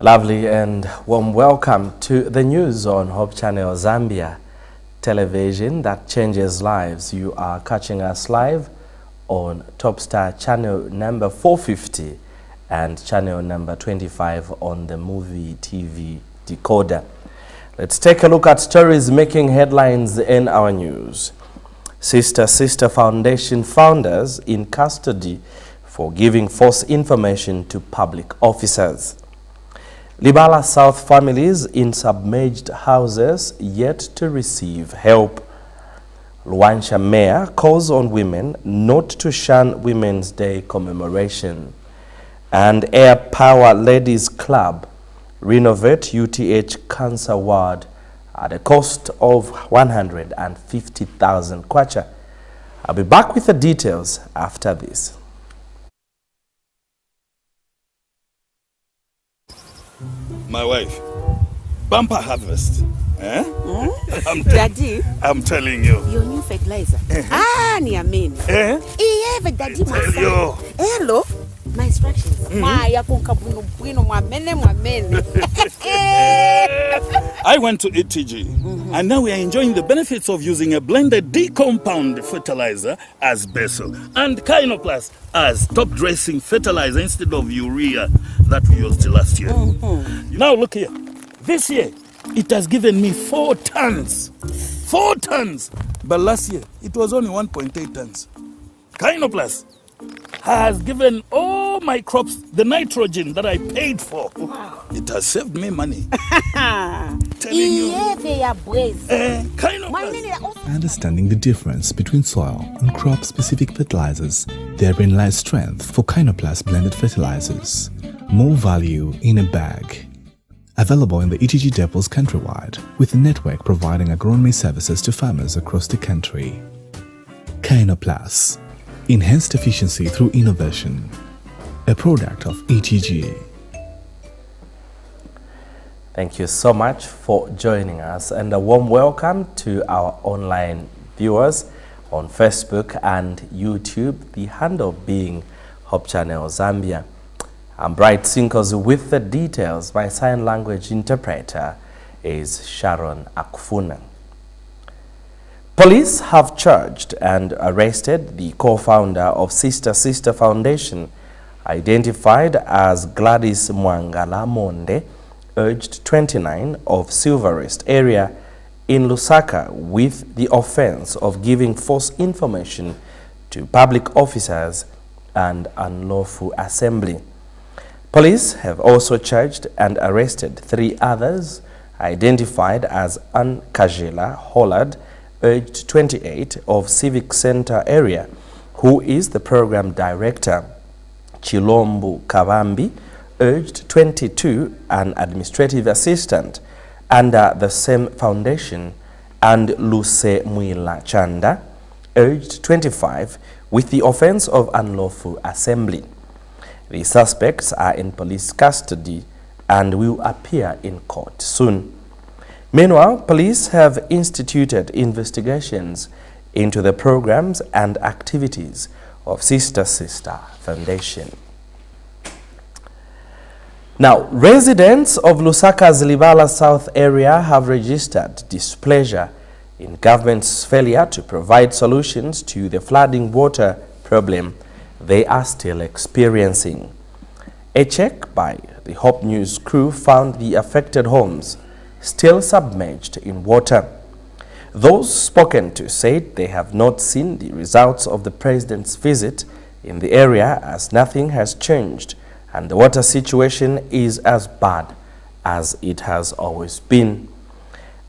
Lovely and warm welcome to the news on Hope Channel Zambia television that changes lives. You are catching us live on Top Star channel number 450 and channel number 25 on the Movie TV decoder. Let's take a look at stories making headlines in our news. Sister Foundation founders in custody for giving false information to public officers. Libala South families in submerged houses yet to receive help. Luancha Mayor calls on women not to shun Women's Day commemoration. And Air Power Ladies Club renovate UTH cancer ward at a cost of 150,000 kwacha. I'll be back with the details after this. My wife, bumper harvest. Eh? Daddy, I'm telling you. your new fertilizer. Niamini. Eh? Iye daddy Tell Hello. My instructions. Ya kunkabuno bwino mwamene. I went to ETG, and now we are enjoying the benefits of using a blended D-compound fertilizer as basil and Kynoplus as top dressing fertilizer instead of urea that we used last year. Now look here. This year, it has given me 4 tons. 4 tons! But last year, it was only 1.8 tons. Kynoplus has given all my crops the nitrogen that I paid for. Wow. It has saved me money. Telling you. Understanding the difference between soil and crop-specific fertilizers, therein lies strength for Kynoplus blended fertilizers. More value in a bag. Available in the ETG depots countrywide, with a network providing agronomy services to farmers across the country. Kynoplus. Enhanced efficiency through innovation. A product of ETG. Thank you so much for joining us, and a warm welcome to our online viewers on Facebook and YouTube, the handle being Hope Channel Zambia. I'm Bright Sinkos with the details. My sign language interpreter is Sharon Akufuna. Police have charged and arrested the co-founder of Sister Foundation, identified as Gladys Mwangala Monde, aged 29, of Silverest area in Lusaka, with the offense of giving false information to public officers and unlawful assembly. Police have also charged and arrested 3 others, identified as Ann Kajela Hollard, aged 28, of Civic Center area, who is the program director, Chilombu Kavambi, aged 22, an administrative assistant under the same foundation, and Luce Mwila Chanda, aged 25, with the offense of unlawful assembly. The suspects are in police custody and will appear in court soon. Meanwhile, police have instituted investigations into the programs and activities of Sister Foundation. Now, residents of Lusaka's Libala South area have registered displeasure in government's failure to provide solutions to the flooding water problem they are still experiencing. A check by the Hope News crew found the affected homes still submerged in water. Those spoken to said they have not seen the results of the president's visit in the area, as nothing has changed and the water situation is as bad as it has always been.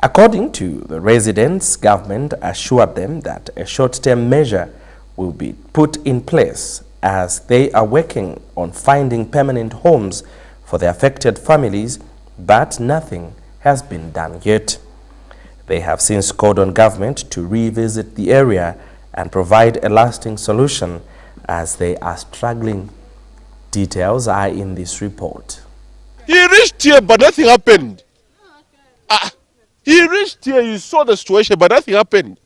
According to the residents, government assured them that a short-term measure will be put in place as they are working on finding permanent homes for the affected families, but nothing has been done yet. They have since called on government to revisit the area and provide a lasting solution as they are struggling. Details are in this report. He reached here, but nothing happened. He reached here, he saw the situation, but nothing happened.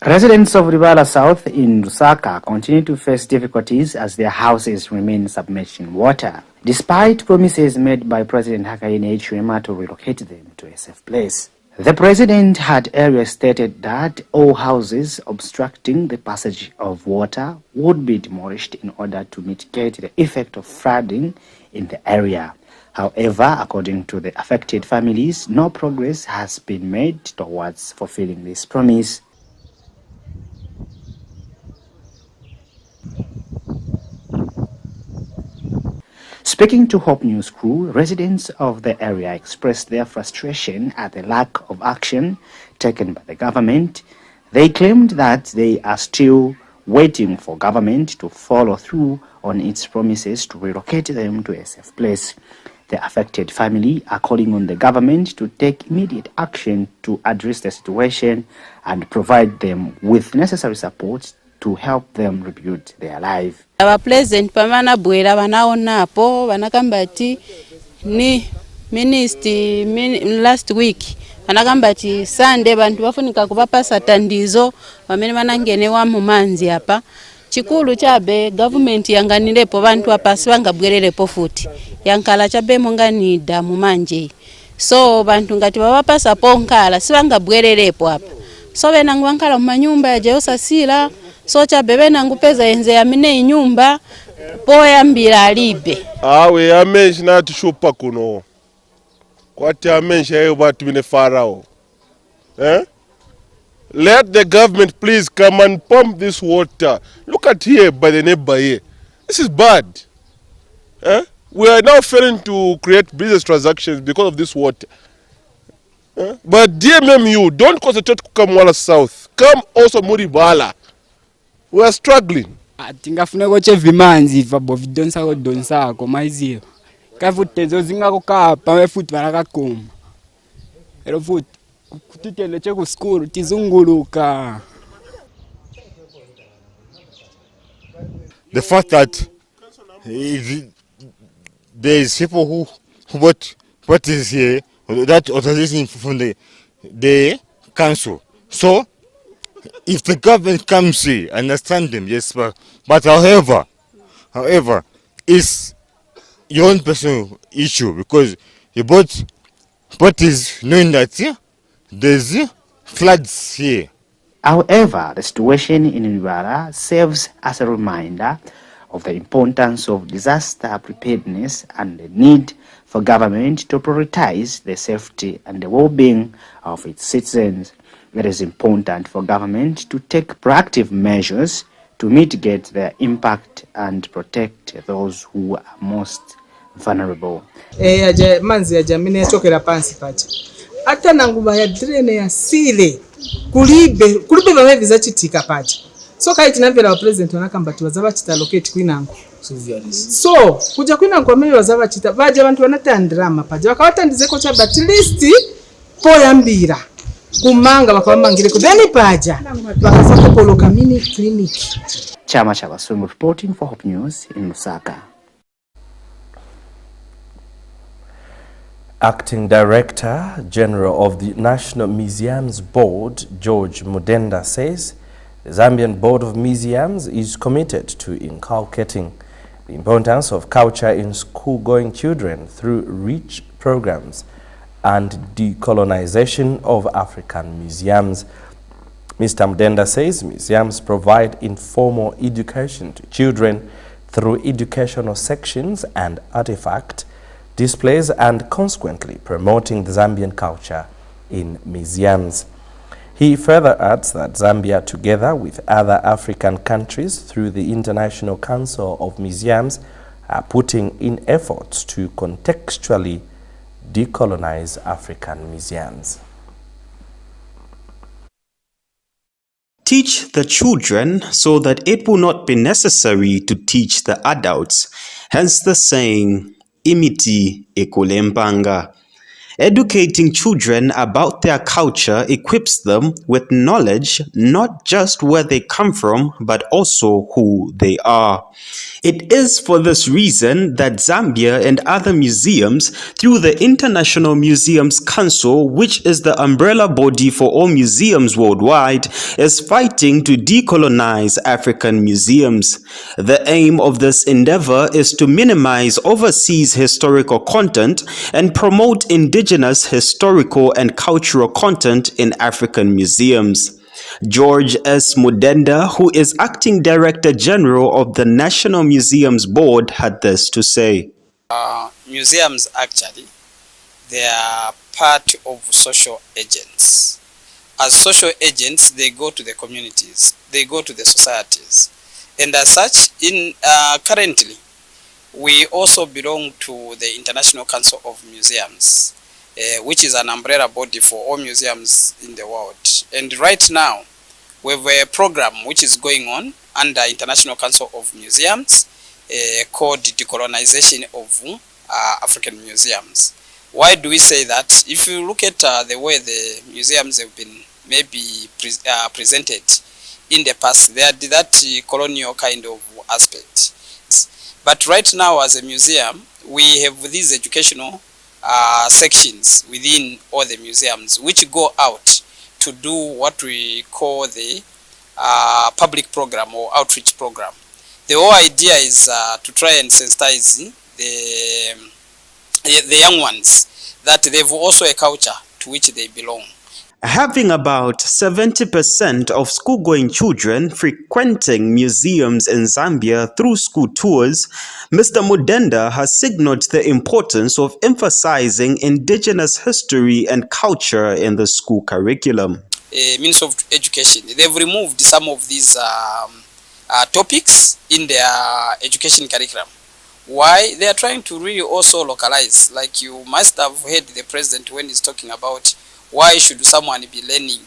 Residents of Ribala South in Lusaka continue to face difficulties as their houses remain submerged in water, despite promises made by President Hakainde Hichilema to relocate them to a safe place. The president had earlier stated that all houses obstructing the passage of water would be demolished in order to mitigate the effect of flooding in the area. However, according to the affected families, no progress has been made towards fulfilling this promise. Speaking to Hope News crew, residents of the area expressed their frustration at the lack of action taken by the government. They claimed that they are still waiting for government to follow through on its promises to relocate them to a safe place. The affected family are calling on the government to take immediate action to address the situation and provide them with necessary support to help them rebuild their life. Our president pamana bwera wanaonapo wanakambati ni ministry last week wanakambati Sunday bantu bafunika kubapasa tandizo bamene banangenewa mu manzi apa chikulu chabe government yanganirepo bantu apa sibangabwererepo futi yankala chabe monganida mu manje so bantu ngati babapasa ponkala sibangabwererepo apa so benangu bankala mu manyumba ya Jeosasila so chabe benangu peza enze yamine inyumba poyambira alibe awe amenshi nati shupa kuno kwati amenshi ayo batu bine farao let the government please come and pump this water. Look at here by the neighbor here. This is bad. We are now failing to create business transactions because of this water. But DMMU, don't concentrate to Kamwala South. Come also Muribala. We are struggling. Tingafuna koche vimanzi vabo vidonsa ko maizio. Kafuti zozinga ko kapa wefuti barakakoma. Ero futi kutitele cheko school tizunguluka. The fact that there is people who what is here that authorization from the council. So if the government comes here, understand them, yes, but however, it's your own personal issue because you both is knowing that there's floods here. However, the situation in Ribala serves as a reminder of the importance of disaster preparedness and the need for government to prioritize the safety and the well-being of its citizens. It is important for government to take proactive measures to mitigate their impact and protect those who are most vulnerable. Manzi ya jamine chokera pansi pacha. Hata nanguba ya drene ya sile kulibe bawe vizachitika pacha. So kai tinavela wa president wanakambati wazaba chita locate kwinango. So kuja kwinango wameli wazaba chita baje abantu wanatandrama paja wakawatandizeko cha at least poyambira kumanga bakabamangire ku then paja bakasako poloka mini clinic. Chama cha Basungu reporting for Hope News in Lusaka. Acting Director General of the National Museums Board, George Mudenda, says the Zambian Board of Museums is committed to inculcating the importance of culture in school-going children through rich programs and decolonization of African museums. Mr. Mudenda says museums provide informal education to children through educational sections and artifact displays and consequently promoting the Zambian culture in museums. He further adds that Zambia, together with other African countries through the International Council of Museums, are putting in efforts to contextually decolonize African museums. Teach the children so that it will not be necessary to teach the adults. Hence the saying, imiti ekulempanga. Educating children about their culture equips them with knowledge, not just where they come from, but also who they are. It is for this reason that Zambia and other museums, through the International Museums Council, which is the umbrella body for all museums worldwide, is fighting to decolonize African museums. The aim of this endeavor is to minimize overseas historical content and promote indigenous historical and cultural content in African museums. George S. Mudenda, who is Acting Director General of the National Museums Board, had this to say. Museums actually, they are part of social agents. As social agents, they go to the communities, they go to the societies. And as such, currently, we also belong to the International Council of Museums, which is an umbrella body for all museums in the world. And right now, we have a program which is going on under International Council of Museums called Decolonization of African Museums. Why do we say that? If you look at the way the museums have been maybe presented in the past, they had that colonial kind of aspect. But right now as a museum, we have these educational sections within all the museums which go out to do what we call the public program or outreach program. The whole idea is to try and sensitize the young ones that they've also a culture to which they belong. Having about 70% of school-going children frequenting museums in Zambia through school tours, Mr. Mudenda has signaled the importance of emphasizing indigenous history and culture in the school curriculum. Ministry of Education, they've removed some of these topics in their education curriculum. Why? They are trying to really also localize. Like you must have heard the president when he's talking about why should someone be learning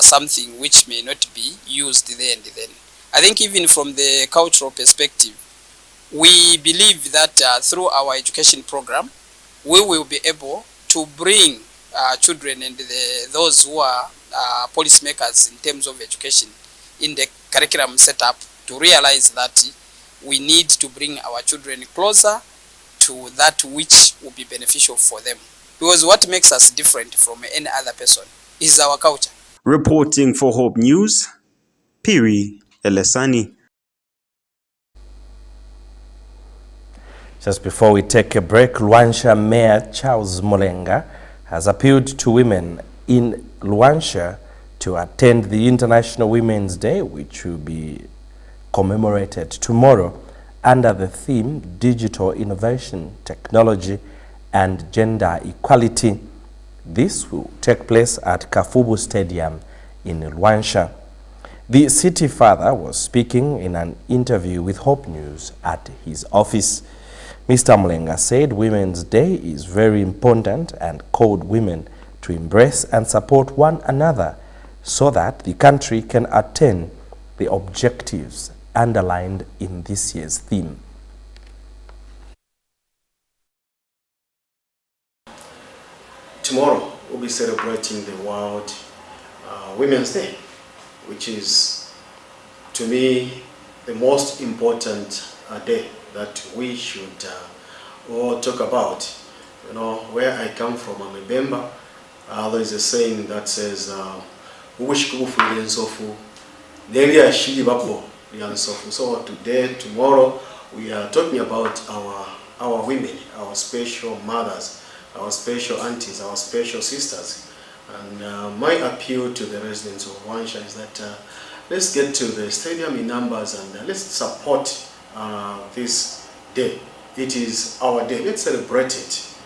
something which may not be used there and then. I think even from the cultural perspective, we believe that through our education program, we will be able to bring children and those who are policymakers in terms of education in the curriculum setup to realize that we need to bring our children closer to that which will be beneficial for them. Because what makes us different from any other person is our culture. Reporting for Hope News, Piri Elesani. Just before we take a break, Luanshya Mayor Charles Molenga has appealed to women in Luanshya to attend the International Women's Day, which will be commemorated tomorrow under the theme Digital Innovation, Technology and Gender Equality. This will take place at Kafubu Stadium in Luanshya. The city father was speaking in an interview with Hope News at his office. Mr. Molenga said Women's Day is very important and called women to embrace and support one another so that the country can attain the objectives underlined in this year's theme. Tomorrow we'll be celebrating the World Women's Day, which is, to me, the most important day that we should all talk about. You know, where I come from, I'm a Bemba. There is a saying that says, so today, tomorrow, we are talking about our women, our special mothers, our special aunties, our special sisters. And my appeal to the residents of Luanshya is that let's get to the stadium in numbers and let's support this day. It is our day. Let's celebrate it.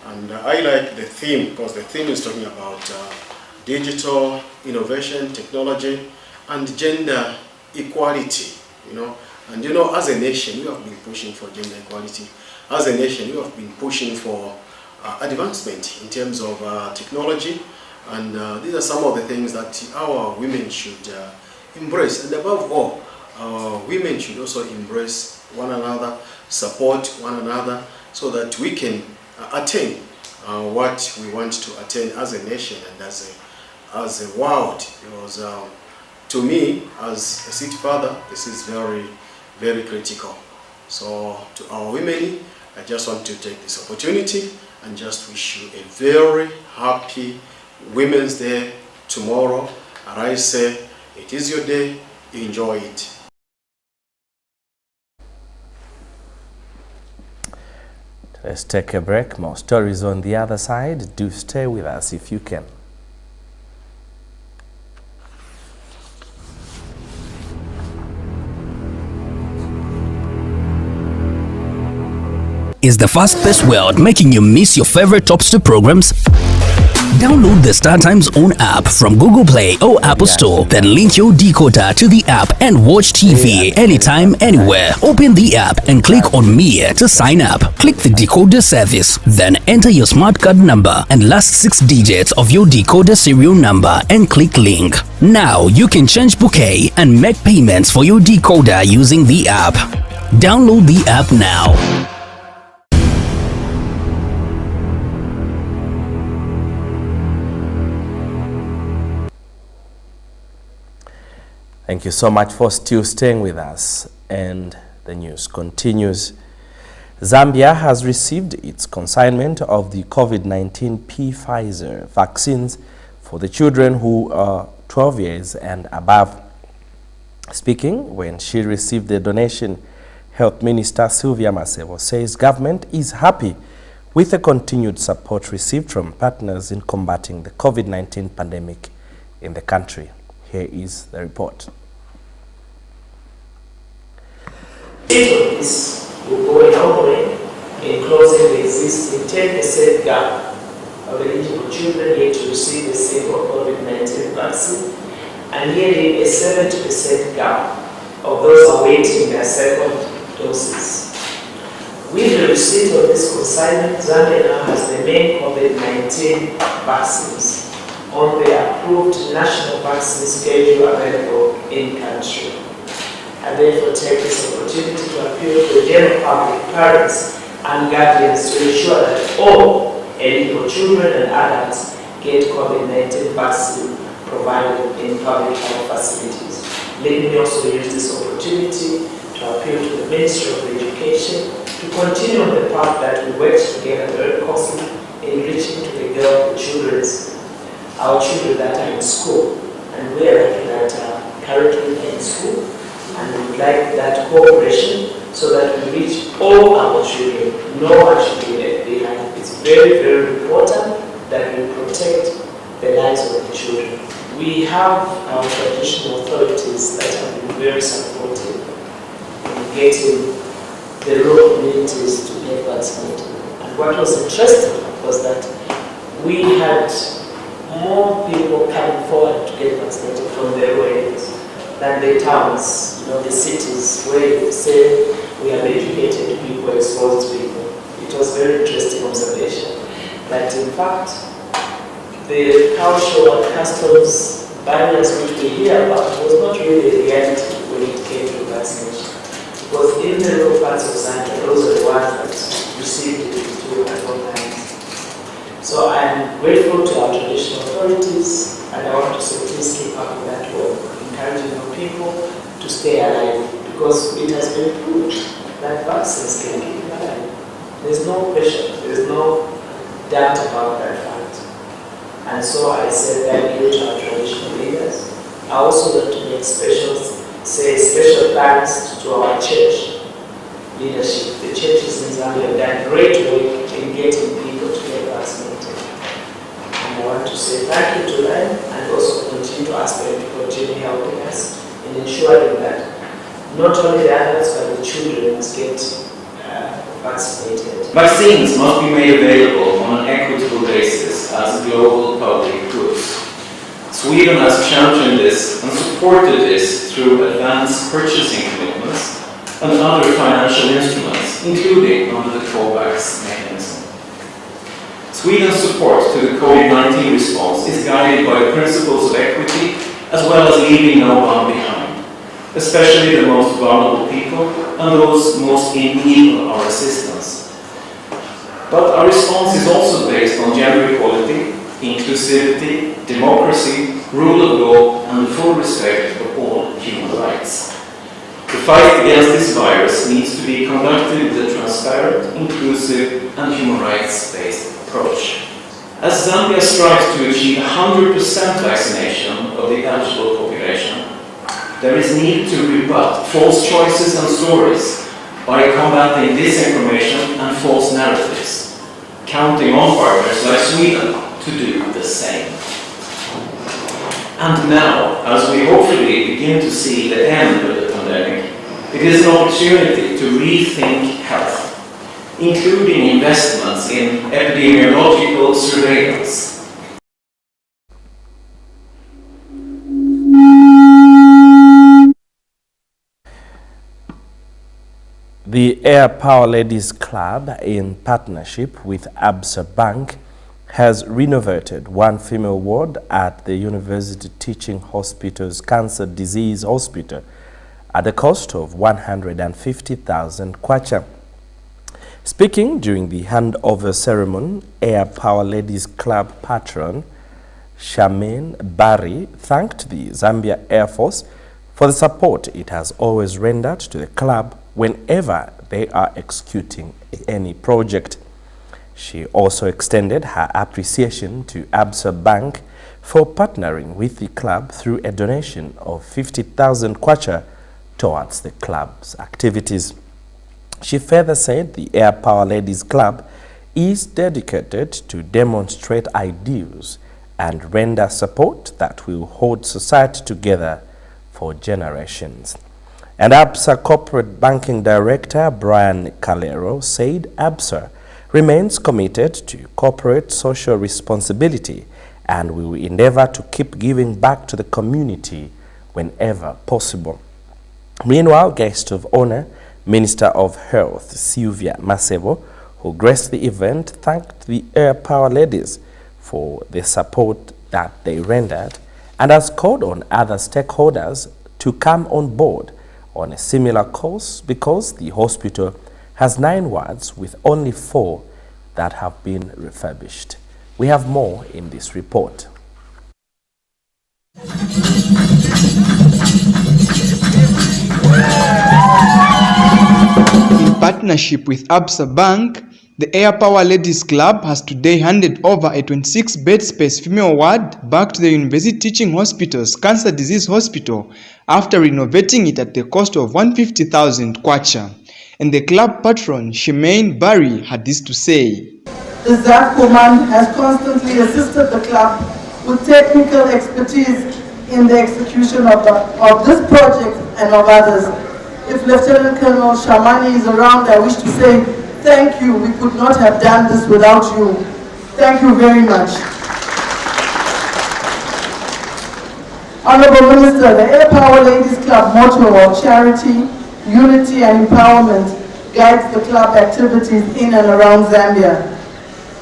And I like the theme because the theme is talking about digital innovation, technology, and gender equality. You know, and you know, as a nation, we have been pushing for gender equality. As a nation, we have been pushing for advancement in terms of technology, and these are some of the things that our women should embrace. And above all, our women should also embrace one another, support one another, so that we can attain what we want to attain as a nation and as a world. Because to me, as a city father, this is very, very critical. So to our women, I just want to take this opportunity and just wish you a very happy Women's Day tomorrow. And I say, it is your day, enjoy it. Let's take a break. More stories on the other side. Do stay with us if you can. Is the fast-paced world making you miss your favorite Topster programs? Download the StarTimes own app from Google Play or Apple Store. Then link your decoder to the app and watch TV anytime, anywhere. Open the app and click on Me to sign up. Click the decoder service. Then enter your smart card number and last 6 digits of your decoder serial number and click link. Now you can change bouquet and make payments for your decoder using the app. Download the app now. Thank you so much for still staying with us, and the news continues. Zambia has received its consignment of the COVID-19 Pfizer vaccines for the children who are 12 years and above. Speaking when she received the donation, Health Minister Sylvia Masebo says government is happy with the continued support received from partners in combating the COVID-19 pandemic in the country. Here is the report. This will go a long way in closing the existing 10% gap of eligible children yet to receive a single COVID-19 vaccine, and nearly a 70% gap of those awaiting their second doses. With the receipt of this consignment, Zambia now has the main COVID-19 vaccines on the approved national vaccine schedule available in country. I therefore take this opportunity to appeal to the general public, parents and guardians to ensure that all eligible children and adults get COVID-19 vaccine provided in public health facilities. Let me also use this opportunity to appeal to the Ministry of Education to continue on the path that we worked together very closely in reaching to the children's our children that are in school, and we are lucky that currently in school, and we would like that cooperation so that we reach all our children. No one should be left behind. It's very, very important that we protect the lives of the children. We have our traditional authorities that have been very supportive in getting the rural communities to get vaccinated. And what was interesting was that we had more people coming forward to get vaccinated from the rural areas than the towns, the cities, where you say we have educated people, exposed people. It was a very interesting observation that in fact the cultural and customs barriers which we hear about was not really a reality when it came to vaccination. Because in the rural parts of Zambia, those are the ones that received it into their hands. So I'm grateful to our traditional authorities, and I want to say please keep up with that work, encouraging our people to stay alive, because it has been proved that vaccines can keep you alive. There's no question, there's no doubt about that fact. And so I say thank you to our traditional leaders. I also want to make special thanks to our church leadership. The churches in Zambia have done great work in getting people to get vaccinated. And I want to say thank you to them, and also continue to ask them to continue helping us in ensuring that not only the adults but the children must get vaccinated. Vaccines must be made available on an equitable basis as a global public good. Sweden has championed this and supported this through advanced purchasing commitments and other financial instruments, including under the COVAX mechanism. Sweden's support to the COVID-19 response is guided by principles of equity as well as leaving no one behind, especially the most vulnerable people and those most in need of our assistance. But our response is also based on gender equality, inclusivity, democracy, rule of law, and the full respect of all human rights. The fight against this virus needs to be conducted with a transparent, inclusive, and human rights-based approach. As Zambia strives to achieve 100% vaccination of the eligible population, there is need to rebut false choices and stories by combating disinformation and false narratives, counting on partners like Sweden to do the same. And now, as we hopefully begin to see the end of the pandemic, it is an opportunity to rethink health, including investments in epidemiological surveillance. The Air Power Ladies Club, in partnership with Absa Bank, has renovated one female ward at the University Teaching Hospital's Cancer Disease Hospital at the cost of 150,000 kwacha. Speaking during the handover ceremony, Air Power Ladies Club patron Charmaine Barry thanked the Zambia Air Force for the support it has always rendered to the club whenever they are executing any project. She also extended her appreciation to Absa Bank for partnering with the club through a donation of 50,000 kwacha towards the club's activities. She further said the Air Power Ladies Club is dedicated to demonstrate ideals and render support that will hold society together for generations. And ABSA Corporate Banking Director Brian Calero said ABSA remains committed to corporate social responsibility and we will endeavor to keep giving back to the community whenever possible. Meanwhile, guest of honor, Minister of Health Sylvia Masebo, who graced the event, thanked the Air Power Ladies for the support that they rendered and has called on other stakeholders to come on board on a similar course because the hospital has 9 wards with only 4 that have been refurbished. We have more in this report. In partnership with Absa Bank, the Air Power Ladies Club has today handed over a 26-bed space female ward back to the University Teaching Hospital's Cancer Disease Hospital after renovating it at the cost of 150,000 kwacha. And the club patron, Charmaine Barry, had this to say. The ZAF Command has constantly assisted the club with technical expertise in the execution of this project and of others. If Lieutenant Colonel Shamani is around, I wish to say thank you. We could not have done this without you. Thank you very much. Honorable Minister, the Air Power Ladies Club motto of charity, unity and empowerment guides the club activities in and around Zambia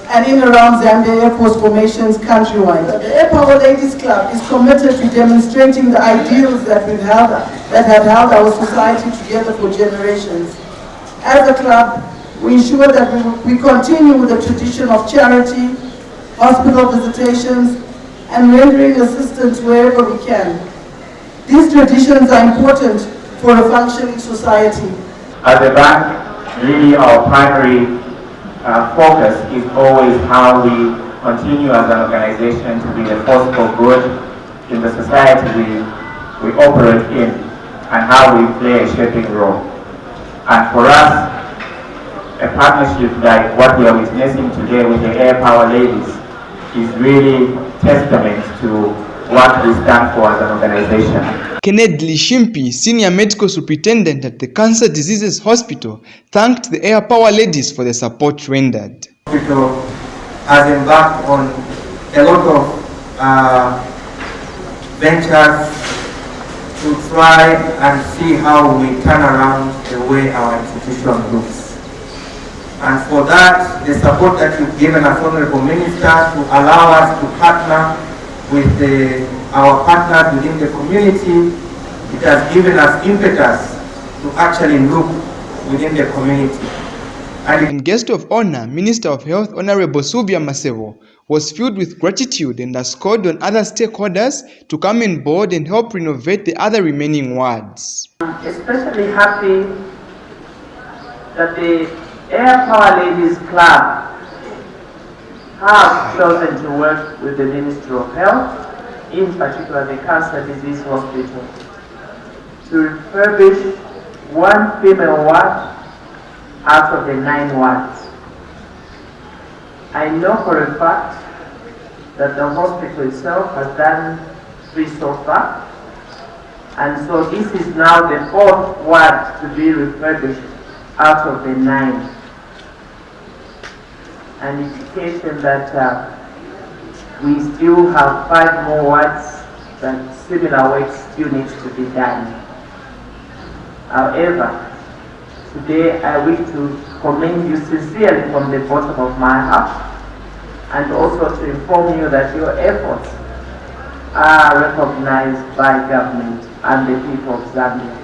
and in around Zambia Air Force formations countrywide. The Air Power Ladies Club is committed to demonstrating the ideals that have held our society together for generations. As a club, we ensure that we continue with the tradition of charity, hospital visitations, and rendering assistance wherever we can. These traditions are important for a functioning society. At the bank, really our primary focus is always how we continue as an organization to be a force for good in the society we operate in and how we play a shaping role. And for us, a partnership like what we are witnessing today with the Air Power Ladies is really testament to what we stand for as an organization. Kenneth Lishimpi, Senior Medical Superintendent at the Cancer Diseases Hospital, thanked the Air Power Ladies for the support rendered. The hospital has embarked on a lot of ventures to try and see how we turn around the way our institution looks. And for that, the support that you've given us, Honorable Minister, to allow us to partner with our partners within the community, it has given us impetus to actually look within the community. And guest of honor, Minister of Health Honorable Subia Masevo, was filled with gratitude and has called on other stakeholders to come on board and help renovate the other remaining wards. I'm especially happy that the Air Power Ladies Club have chosen to work with the Ministry of Health, in particular the Cancer Disease Hospital, to refurbish one female ward out of the 9 wards. I know for a fact that the hospital itself has done 3 so far, and so this is now the 4th ward to be refurbished out of the 9. An indication that we still have 5 more wards that similar work still needs to be done. However, today I wish to commend you sincerely from the bottom of my heart, and also to inform you that your efforts are recognized by government and the people of Zambia.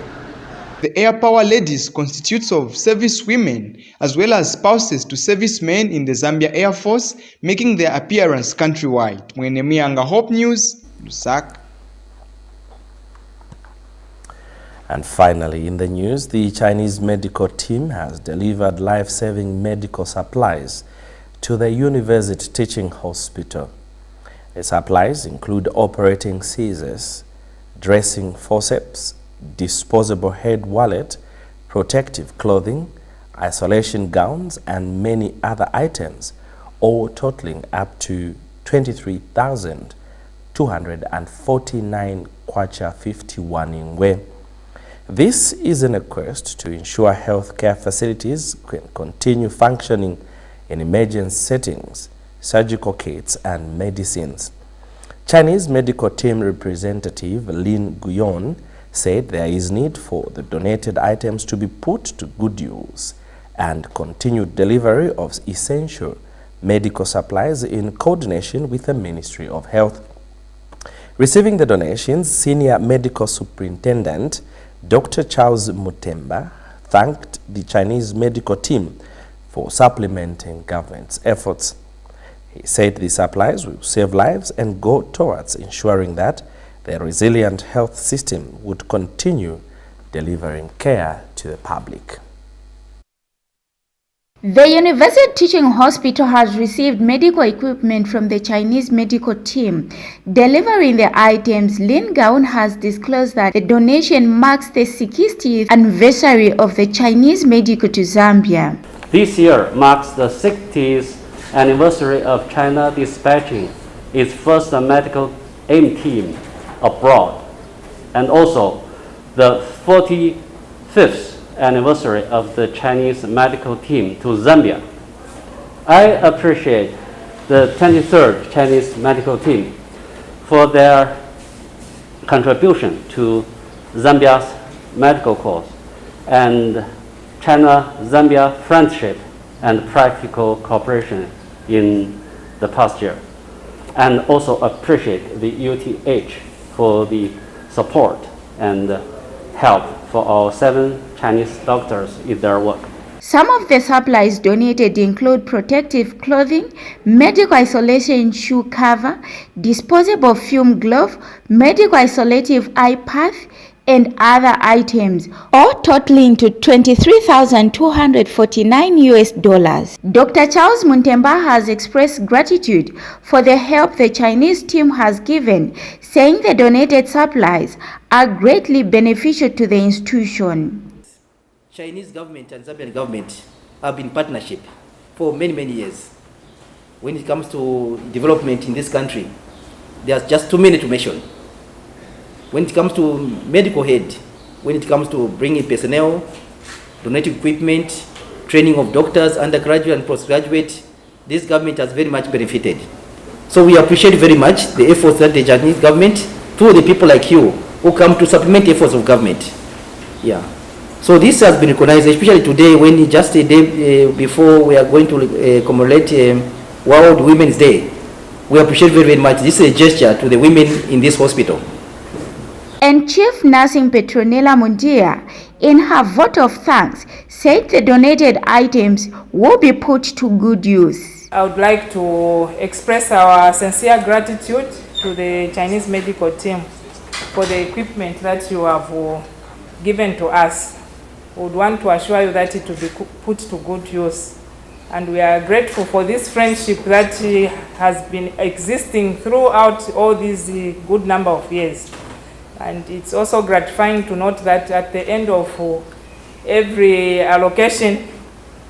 The Air Power Ladies constitutes of service women as well as spouses to servicemen in the Zambia Air Force, making their appearance countrywide. Mwene Mianga, Hope News, Lusaka. And finally, in the news, the Chinese medical team has delivered life-saving medical supplies to the University Teaching Hospital. The supplies include operating scissors, dressing forceps, disposable head wallet, protective clothing, isolation gowns, and many other items, all totaling up to 23,249 kwacha 51 ingwe. This is in a quest to ensure healthcare facilities can continue functioning in emergency settings, surgical kits, and medicines. Chinese medical team representative Lin Guyon said there is need for the donated items to be put to good use and continued delivery of essential medical supplies in coordination with the Ministry of Health. Receiving the donations, Senior Medical Superintendent Dr. Charles Mutemba thanked the Chinese medical team for supplementing government's efforts. He said the supplies will save lives and go towards ensuring that the resilient health system would continue delivering care to the public. The University Teaching Hospital has received medical equipment from the Chinese medical team. Delivering the items, Lin Gaon has disclosed that the donation marks the 60th anniversary of the Chinese medical to Zambia. This year marks the 60th anniversary of China dispatching its first medical aid team abroad, and also the 45th anniversary of the Chinese medical team to Zambia. I appreciate the 23rd Chinese medical team for their contribution to Zambia's medical cause and China-Zambia friendship and practical cooperation in the past year, and also appreciate the UTH for the support and help for our 7 Chinese doctors in their work. Some of the supplies donated include protective clothing, medical isolation shoe cover, disposable fume glove, medical isolative eye path, and other items, all totaling to $23,249. Dr. Charles Mutemba has expressed gratitude for the help the Chinese team has given, saying the donated supplies are greatly beneficial to the institution. Chinese government and Zambian government have been in partnership for many years. When it comes to development in this country, there's just too many to mention. When it comes to medical aid, when it comes to bringing personnel, donating equipment, training of doctors, undergraduate and postgraduate, this government has very much benefited. So we appreciate very much the efforts that the Chinese government, through the people like you, who come to supplement efforts of government. Yeah. So this has been recognized, especially today when just a day before we are going to commemorate World Women's Day. We appreciate very much. This is a gesture to the women in this hospital. And Chief Nursing Petronella Mundia in her vote of thanks, said the donated items will be put to good use. I would like to express our sincere gratitude to the Chinese medical team for the equipment that you have given to us. We would want to assure you that it will be put to good use. And we are grateful for this friendship that has been existing throughout all these good number of years. And it's also gratifying to note that at the end of every allocation,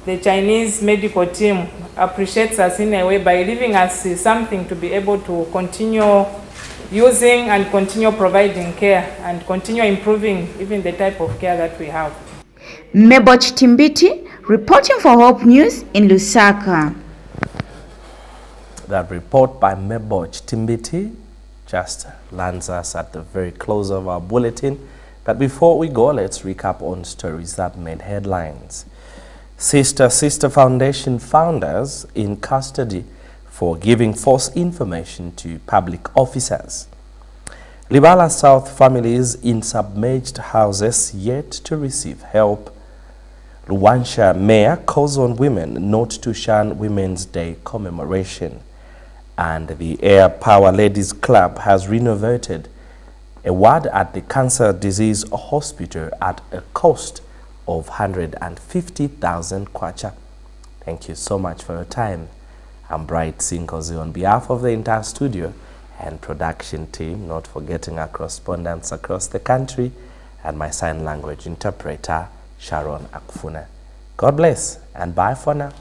the Chinese medical team appreciates us in a way by leaving us something to be able to continue using and continue providing care and continue improving even the type of care that we have. Meboch Timbiti, reporting for Hope News in Lusaka. That report by Meboch Timbiti just lands us at the very close of our bulletin. But before we go, let's recap on stories that made headlines. Sister Foundation founders in custody for giving false information to public officers. Libala South families in submerged houses yet to receive help. Luwansha Mayor calls on women not to shun Women's Day commemoration. And the Air Power Ladies Club has renovated a ward at the Cancer Disease Hospital at a cost of 150,000 kwacha. Thank you so much for your time. I'm Bright Sinkozi on behalf of the entire studio and production team, not forgetting our correspondents across the country and my sign language interpreter, Sharon Akfuna. God bless and bye for now.